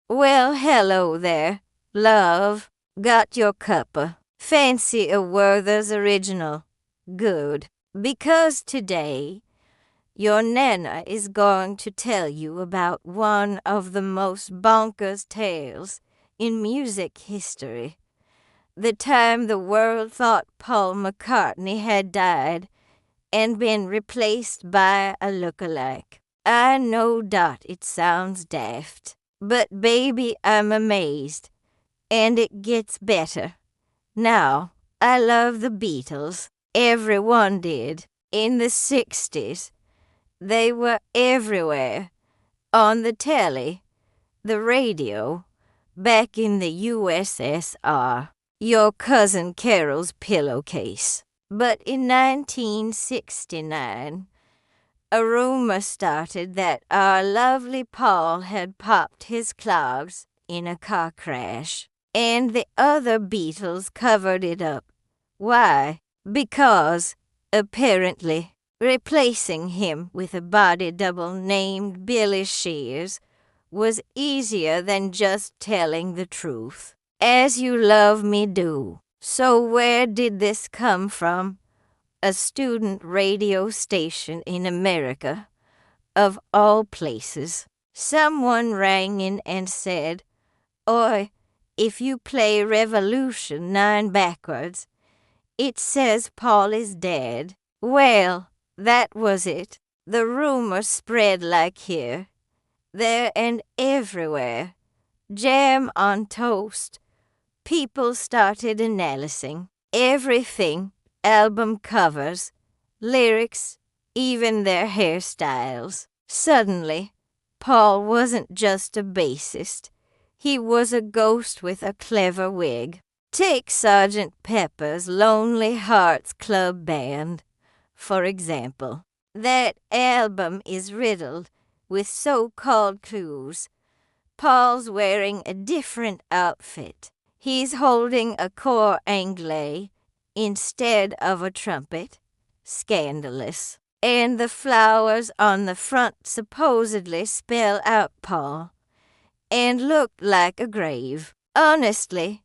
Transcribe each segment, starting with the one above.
Well, hello there, love. Got your cuppa. Fancy a Werther's original. Good. Because today, your Nana is going to tell you about one of the most bonkers tales in music history. The time the world thought Paul McCartney had died and been replaced by a lookalike. I know dot it sounds daft, but baby, I'm amazed. And it gets better. Now, I love the Beatles. Everyone did. In the 60s. They were everywhere. On the telly, the radio, back in the USSR. Your cousin Carol's pillowcase. But in 1969, a rumor started that our lovely Paul had popped his clogs in a car crash, and the other Beatles covered it up. Why? Because, apparently, replacing him with a body double named Billy Shears was easier than just telling the truth. As you love me do. So where did this come from? A student radio station in America, of all places. Someone rang in and said, "Oi, if you play Revolution 9 backwards, it says Paul is dead." Well, that was it. The rumor spread like here, there, and everywhere. Jam on toast. People started analyzing everything, album covers, lyrics, even their hairstyles. Suddenly, Paul wasn't just a bassist. He was a ghost with a clever wig. Take Sergeant Pepper's Lonely Hearts Club Band, for example. That album is riddled with so-called clues. Paul's wearing a different outfit. He's holding a cor anglais instead of a trumpet. Scandalous. And the flowers on the front supposedly spell out Paul and look like a grave. Honestly,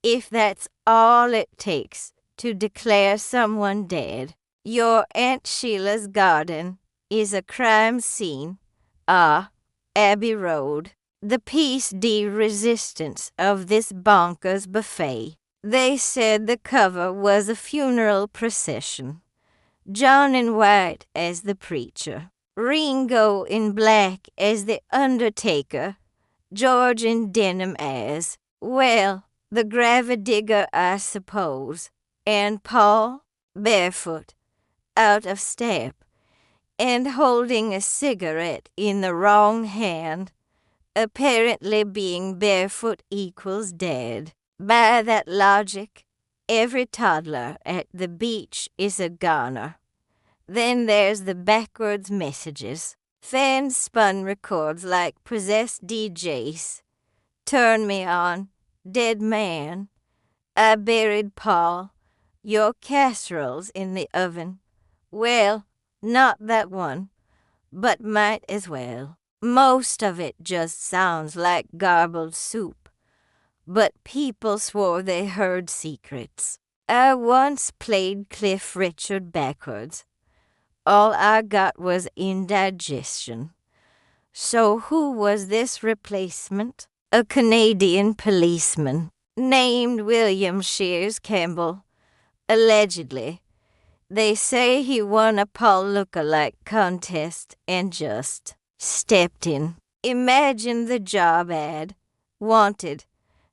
if that's all it takes to declare someone dead, your Aunt Sheila's garden is a crime scene. Abbey Road. The piece de resistance of this bonkers buffet. They said the cover was a funeral procession. John in white as the preacher. Ringo in black as the undertaker. George in denim as, well, the gravedigger, I suppose. And Paul, barefoot, out of step, and holding a cigarette in the wrong hand. Apparently being barefoot equals dead. By that logic, every toddler at the beach is a goner. Then there's the backwards messages. Fans spun records like Possessed DJs. Turn Me On, Dead Man. I Buried Paul. Your casserole's in the oven. Well, not that one, but might as well. Most of it just sounds like garbled soup, but people swore they heard secrets. I once played Cliff Richard backwards. All I got was indigestion. So who was this replacement? A Canadian policeman named William Shears Campbell, allegedly. They say he won a Paul lookalike contest and just stepped in. Imagine the job ad. Wanted,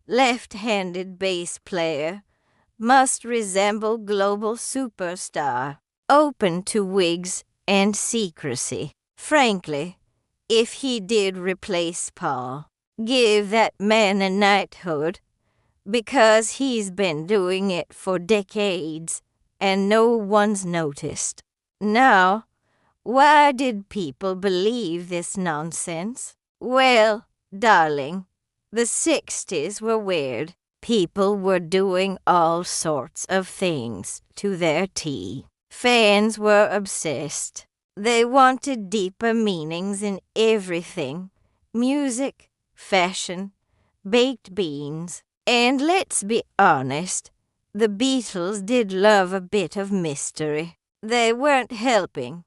left-handed bass player, must resemble global superstar, open to wigs and secrecy. Frankly, if he did replace Paul, give that man a knighthood, because he's been doing it for decades and no one's noticed. Now, why did people believe this nonsense? Well, darling, the 60s were weird. People were doing all sorts of things to their tea. Fans were obsessed. They wanted deeper meanings in everything. Music, fashion, baked beans. And let's be honest, the Beatles did love a bit of mystery. They weren't helping.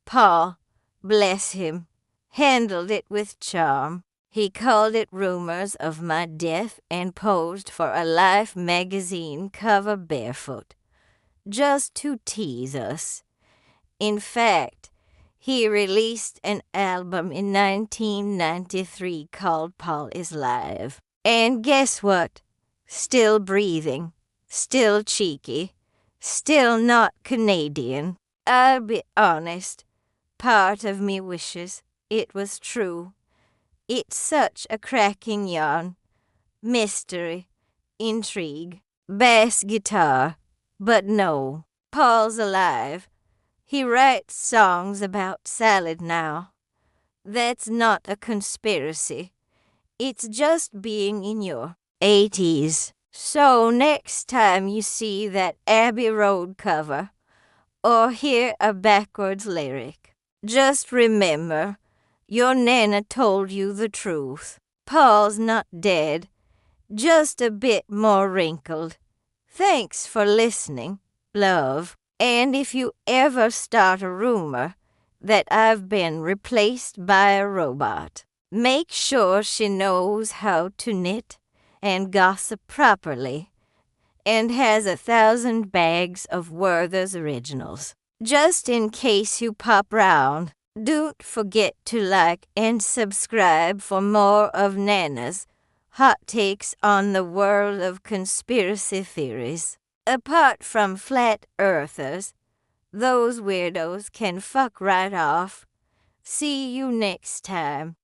Paul, bless him, handled it with charm. He called it Rumors of My Death and posed for a Life magazine cover barefoot, just to tease us. In fact, he released an album in 1993 called Paul is Live. And guess what? Still breathing, still cheeky, still not Canadian. I'll be honest, part of me wishes it was true. It's such a cracking yarn. Mystery, intrigue, bass guitar. But no, Paul's alive. He writes songs about salad now. That's not a conspiracy. It's just being in your 80s. So next time you see that Abbey Road cover or hear a backwards lyric, just remember your Nana told you the truth. Paul's not dead, just a bit more wrinkled. Thanks for listening, love. And if you ever start a rumor that I've been replaced by a robot, make sure she knows how to knit and gossip properly and has 1,000 bags of Werther's Originals. Just in case you pop round, don't forget to like and subscribe for more of Nana's hot takes on the world of conspiracy theories. Apart from flat earthers, those weirdos can fuck right off. See you next time.